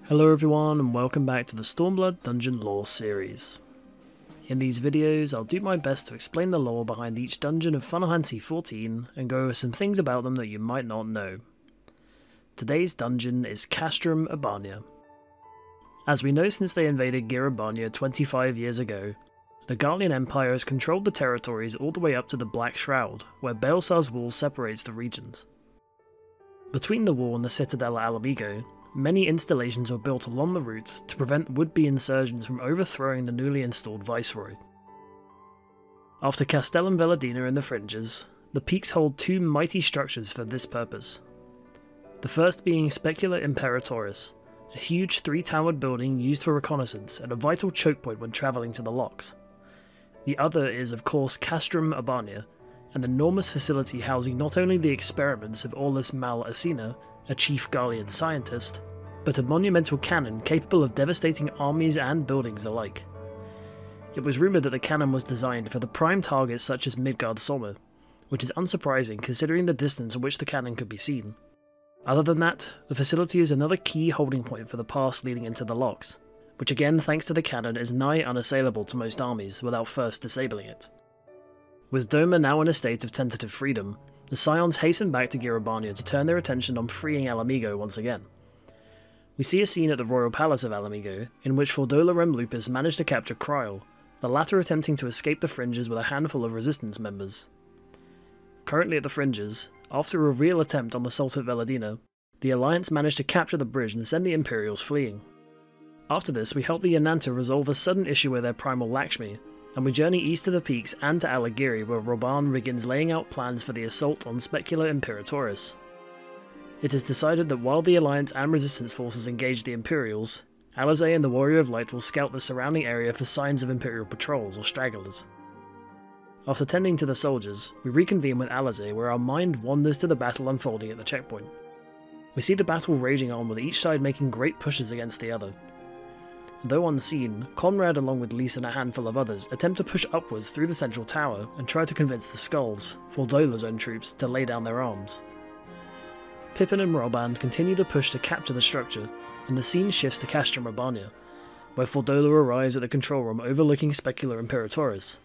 Hello everyone and welcome back to the Stormblood Dungeon Lore series. In these videos I'll do my best to explain the lore behind each dungeon of Final Fantasy XIV and go over some things about them that you might not know. Today's dungeon is Castrum Abania. As we know, since they invaded Abania 25 years ago, the Garlean Empire has controlled the territories all the way up to the Black Shroud, where Baelsar's wall separates the regions. Between the wall and the Citadel at Alamigo, many installations were built along the route to prevent would-be insurgents from overthrowing the newly installed viceroy. After Castellum Veladina and the Fringes, the peaks hold two mighty structures for this purpose. The first being Specula Imperatoris, a huge three-towered building used for reconnaissance and a vital choke point when travelling to the locks. The other is of course Castrum Abania, an enormous facility housing not only the experiments of Aulus Mal Asina, a chief Garlean scientist, but a monumental cannon capable of devastating armies and buildings alike. It was rumoured that the cannon was designed for the prime targets such as Midgard Sommer, which is unsurprising considering the distance at which the cannon could be seen. Other than that, the facility is another key holding point for the pass leading into the locks, which again thanks to the cannon is nigh unassailable to most armies without first disabling it. With Doma now in a state of tentative freedom, the Scions hasten back to Abania to turn their attention on freeing Alamigo once again. We see a scene at the Royal Palace of Alamigo, in which Fordola and Lupus manage to capture Kryl, the latter attempting to escape the Fringes with a handful of resistance members. Currently at the Fringes, after a real attempt on the assault at Veladina, the Alliance manage to capture the bridge and send the Imperials fleeing. After this, we help the Yananta resolve a sudden issue with their primal Lakshmi, and we journey east of the peaks and to Alagiri, where Roban begins laying out plans for the assault on Specula Imperatoris. It is decided that while the Alliance and Resistance forces engage the Imperials, Alizé and the Warrior of Light will scout the surrounding area for signs of Imperial patrols or stragglers. After tending to the soldiers, we reconvene with Alizé, where our mind wanders to the battle unfolding at the checkpoint. We see the battle raging on, with each side making great pushes against the other. Though unseen, Conrad along with Lys and a handful of others attempt to push upwards through the central tower and try to convince the Skulls, Fordola's own troops, to lay down their arms. Pippin and Roban continue to push to capture the structure, and the scene shifts to Castrum Abania, where Fordola arrives at the control room overlooking Specula Imperatoris.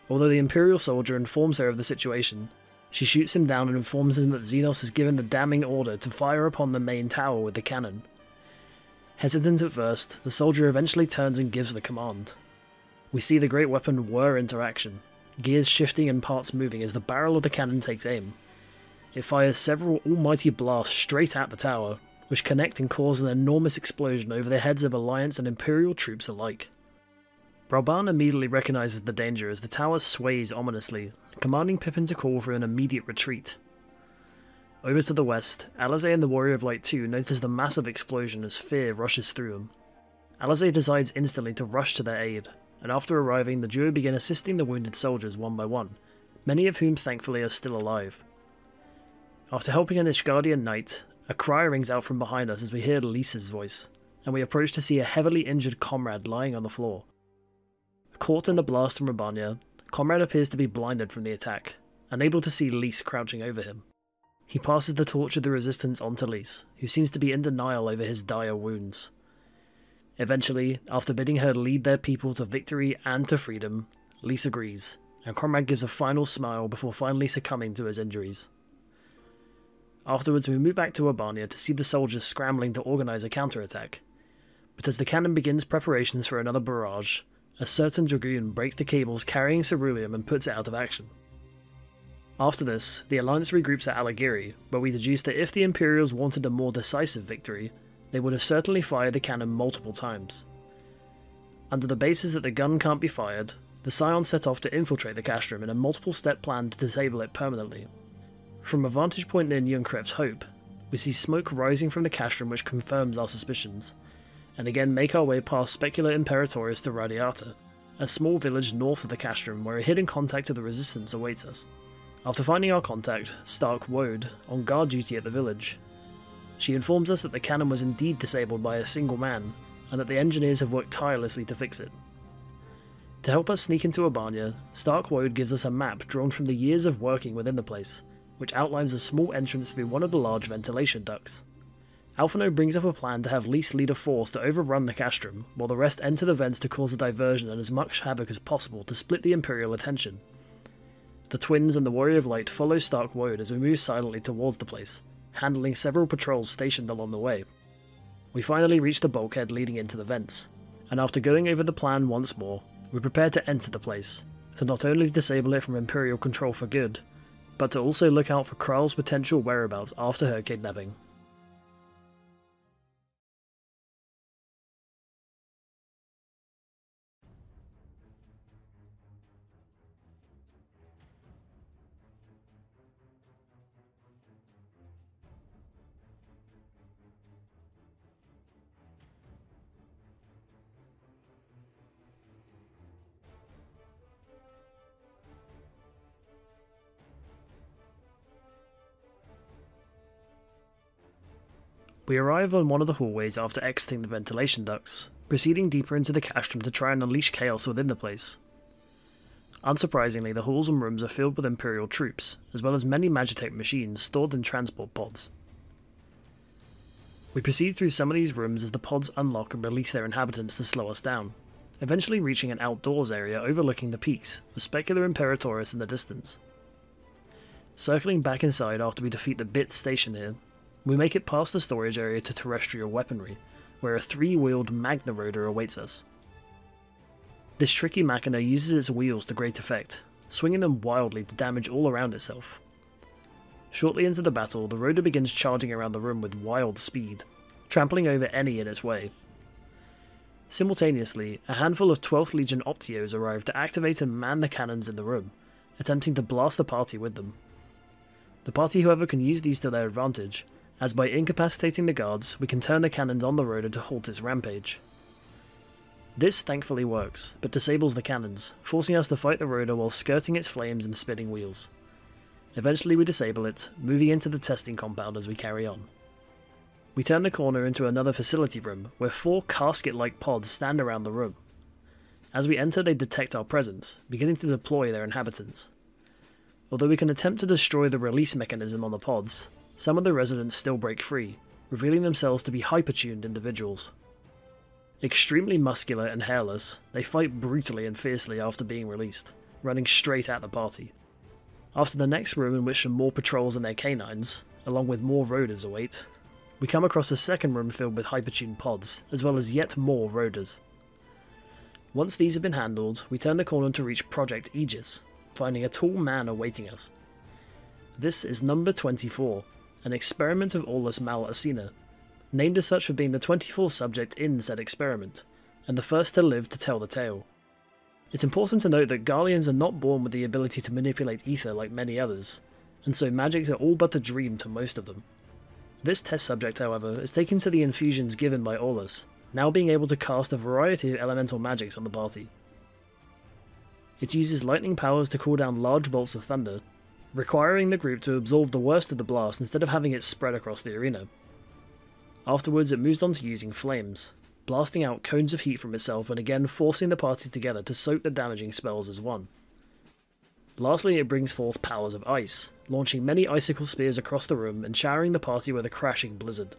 Although the Imperial soldier informs her of the situation, she shoots him down and informs him that Xenos has given the damning order to fire upon the main tower with the cannon. Hesitant at first, the soldier eventually turns and gives the command. We see the great weapon whir into action, gears shifting and parts moving as the barrel of the cannon takes aim. It fires several almighty blasts straight at the tower, which connect and cause an enormous explosion over the heads of Alliance and Imperial troops alike. Roban immediately recognises the danger as the tower sways ominously, commanding Pippin to call for an immediate retreat. Over to the west, Alizé and the Warrior of Light 2 notice the massive explosion as fear rushes through them. Alizé decides instantly to rush to their aid, and after arriving the duo begin assisting the wounded soldiers one by one, many of whom thankfully are still alive. After helping an Ishgardian knight, a cry rings out from behind us as we hear Lys's voice, and we approach to see a heavily injured comrade lying on the floor. Caught in the blast from Abania, Comrade appears to be blinded from the attack, unable to see Lys crouching over him. He passes the torch of the Resistance onto Lys, who seems to be in denial over his dire wounds. Eventually, after bidding her lead their people to victory and to freedom, Lys agrees, and Conrad gives a final smile before finally succumbing to his injuries. Afterwards we move back to Abania to see the soldiers scrambling to organise a counterattack, but as the cannon begins preparations for another barrage, a certain Dragoon breaks the cables carrying Ceruleum and puts it out of action. After this, the Alliance regroups at Alagiri, where we deduce that if the Imperials wanted a more decisive victory, they would have certainly fired the cannon multiple times. Under the basis that the gun can't be fired, the Scions set off to infiltrate the Castrum in a multiple-step plan to disable it permanently. From a vantage point near Njunkrev's Hope, we see smoke rising from the Castrum which confirms our suspicions, and again make our way past Specula Imperatoris to Radiata, a small village north of the Castrum where a hidden contact of the Resistance awaits us. After finding our contact, Stark Woad, on guard duty at the village, she informs us that the cannon was indeed disabled by a single man, and that the engineers have worked tirelessly to fix it. To help us sneak into Abania, Stark Woad gives us a map drawn from the years of working within the place, which outlines a small entrance through one of the large ventilation ducts. Alphino brings up a plan to have Lys lead a force to overrun the Castrum, while the rest enter the vents to cause a diversion and as much havoc as possible to split the Imperial attention. The twins and the Warrior of Light follow Stark Woad as we move silently towards the place, handling several patrols stationed along the way. We finally reach the bulkhead leading into the vents, and after going over the plan once more, we prepare to enter the place, to not only disable it from Imperial control for good, but to also look out for Kral's potential whereabouts after her kidnapping. We arrive on one of the hallways after exiting the ventilation ducts, proceeding deeper into the Castrum to try and unleash chaos within the place. Unsurprisingly, the halls and rooms are filled with Imperial troops, as well as many Magitech machines stored in transport pods. We proceed through some of these rooms as the pods unlock and release their inhabitants to slow us down, eventually reaching an outdoors area overlooking the peaks, with Specula Imperatoris in the distance. Circling back inside after we defeat the Bit station here, we make it past the storage area to terrestrial weaponry, where a 3-wheeled Magna Rotor awaits us. This tricky machina uses its wheels to great effect, swinging them wildly to damage all around itself. Shortly into the battle, the Rotor begins charging around the room with wild speed, trampling over any in its way. Simultaneously, a handful of 12th Legion Optios arrive to activate and man the cannons in the room, attempting to blast the party with them. The party, however, can use these to their advantage, as by incapacitating the guards, we can turn the cannons on the Rotor to halt its rampage. This thankfully works, but disables the cannons, forcing us to fight the Rotor while skirting its flames and spinning wheels. Eventually we disable it, moving into the testing compound as we carry on. We turn the corner into another facility room, where 4 casket-like pods stand around the room. As we enter, they detect our presence, beginning to deploy their inhabitants. Although we can attempt to destroy the release mechanism on the pods, some of the residents still break free, revealing themselves to be hypertuned individuals. Extremely muscular and hairless, they fight brutally and fiercely after being released, running straight at the party. After the next room, in which some more patrols and their canines, along with more Rotors, await, we come across a second room filled with hypertuned pods, as well as yet more Rotors. Once these have been handled, we turn the corner to reach Project Aegis, finding a tall man awaiting us. This is number 24, an experiment of Aulus Mal Asina, named as such for being the 24th subject in said experiment, and the first to live to tell the tale. It's important to note that Garleans are not born with the ability to manipulate ether like many others, and so magics are all but a dream to most of them. This test subject, however, is taken to the infusions given by Aulus, now being able to cast a variety of elemental magics on the party. It uses lightning powers to call down large bolts of thunder, requiring the group to absorb the worst of the blast instead of having it spread across the arena. Afterwards it moves on to using flames, blasting out cones of heat from itself and again forcing the party together to soak the damaging spells as one. Lastly, it brings forth powers of ice, launching many icicle spears across the room and showering the party with a crashing blizzard.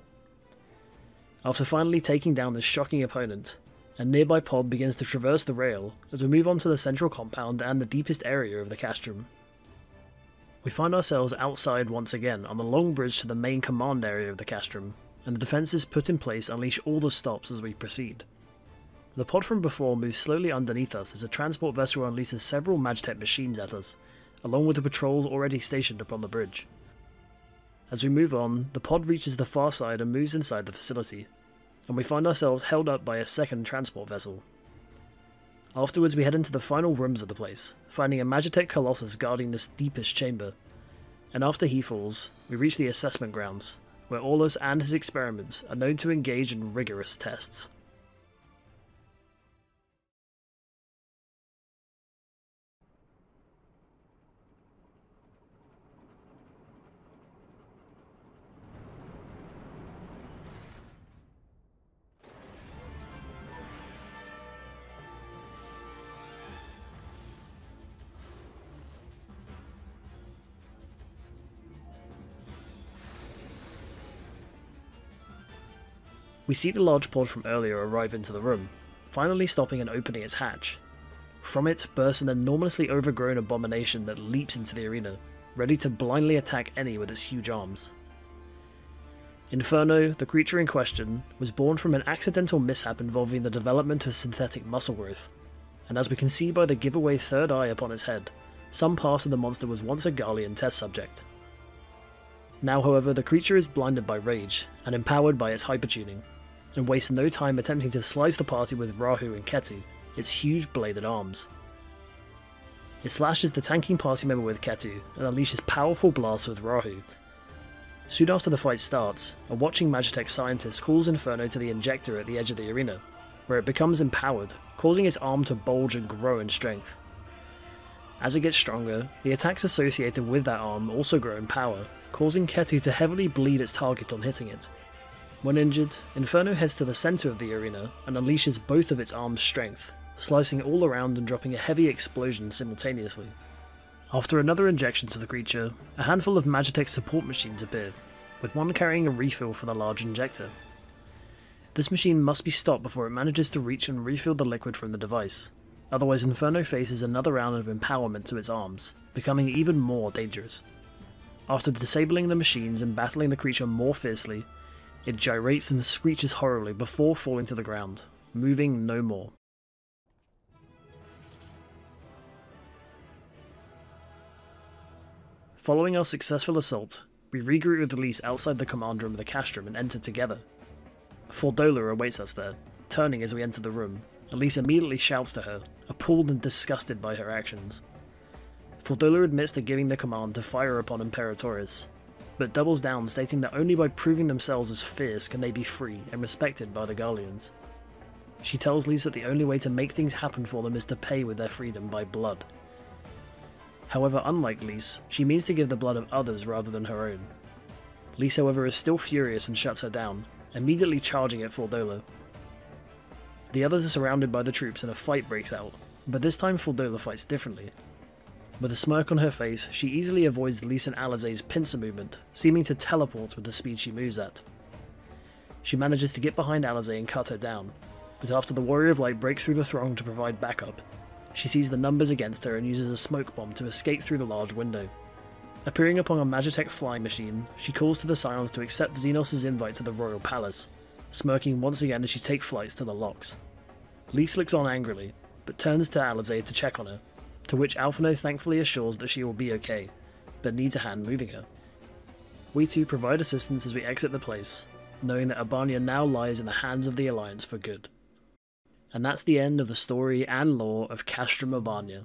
After finally taking down this shocking opponent, a nearby pod begins to traverse the rail as we move on to the central compound and the deepest area of the Castrum. We find ourselves outside once again on the long bridge to the main command area of the Castrum, and the defences put in place unleash all the stops as we proceed. The pod from before moves slowly underneath us as a transport vessel unleashes several Magitech machines at us, along with the patrols already stationed upon the bridge. As we move on, the pod reaches the far side and moves inside the facility, and we find ourselves held up by a second transport vessel. Afterwards we head into the final rooms of the place, finding a Magitech Colossus guarding this deepest chamber, and after he falls, we reach the assessment grounds, where Aulus and his experiments are known to engage in rigorous tests. We see the large pod from earlier arrive into the room, finally stopping and opening its hatch. From it bursts an enormously overgrown abomination that leaps into the arena, ready to blindly attack any with its huge arms. Inferno, the creature in question, was born from an accidental mishap involving the development of synthetic muscle growth, and as we can see by the giveaway third eye upon its head, some part of the monster was once a Garlean test subject. Now however, the creature is blinded by rage, and empowered by its hypertuning, and wastes no time attempting to slice the party with Rahu and Ketu, its huge bladed arms. It slashes the tanking party member with Ketu, and unleashes powerful blasts with Rahu. Soon after the fight starts, a watching Magitech scientist calls Inferno to the injector at the edge of the arena, where it becomes empowered, causing its arm to bulge and grow in strength. As it gets stronger, the attacks associated with that arm also grow in power, causing Ketu to heavily bleed its target on hitting it. When injured, Inferno heads to the centre of the arena and unleashes both of its arms' strength, slicing all around and dropping a heavy explosion simultaneously. After another injection to the creature, a handful of Magitech support machines appear, with one carrying a refill for the large injector. This machine must be stopped before it manages to reach and refill the liquid from the device, otherwise Inferno faces another round of empowerment to its arms, becoming even more dangerous. After disabling the machines and battling the creature more fiercely, it gyrates and screeches horribly before falling to the ground, moving no more. Following our successful assault, we regroup with Elise outside the command room of the Castrum and enter together. Fordola awaits us there, turning as we enter the room. Elise immediately shouts to her, appalled and disgusted by her actions. Fordola admits to giving the command to fire upon Imperatoris, but doubles down, stating that only by proving themselves as fierce can they be free and respected by the Garleans. She tells Lise that the only way to make things happen for them is to pay with their freedom by blood. However, unlike Lise, she means to give the blood of others rather than her own. Lise, however, is still furious and shuts her down, immediately charging at Fordola. The others are surrounded by the troops and a fight breaks out, but this time Fordola fights differently. With a smirk on her face, she easily avoids Lise and Alizé's pincer movement, seeming to teleport with the speed she moves at. She manages to get behind Alizé and cut her down, but after the Warrior of Light breaks through the throng to provide backup, she sees the numbers against her and uses a smoke bomb to escape through the large window. Appearing upon a Magitech flying machine, she calls to the Scions to accept Xenos' invite to the Royal Palace, smirking once again as she takes flights to the locks. Lise looks on angrily, but turns to Alizé to check on her, to which Alphino thankfully assures that she will be okay, but needs a hand moving her. We two provide assistance as we exit the place, knowing that Abania now lies in the hands of the Alliance for good. And that's the end of the story and lore of Castrum Abania,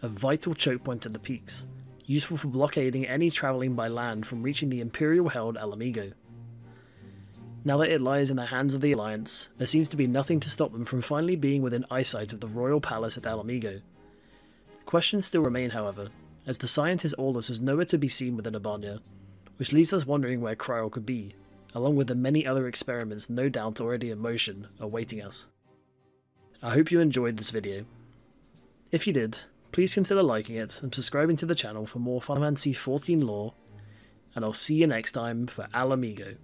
a vital choke point at the peaks, useful for blockading any travelling by land from reaching the Imperial-held Alamigo. Now that it lies in the hands of the Alliance, there seems to be nothing to stop them from finally being within eyesight of the Royal Palace at Alamigo. Questions still remain, however, as the scientist Aulus was nowhere to be seen within Abania, which leaves us wondering where Cryol could be, along with the many other experiments no doubt already in motion awaiting us. I hope you enjoyed this video. If you did, please consider liking it and subscribing to the channel for more Final Fantasy XIV lore, and I'll see you next time for Alamigo.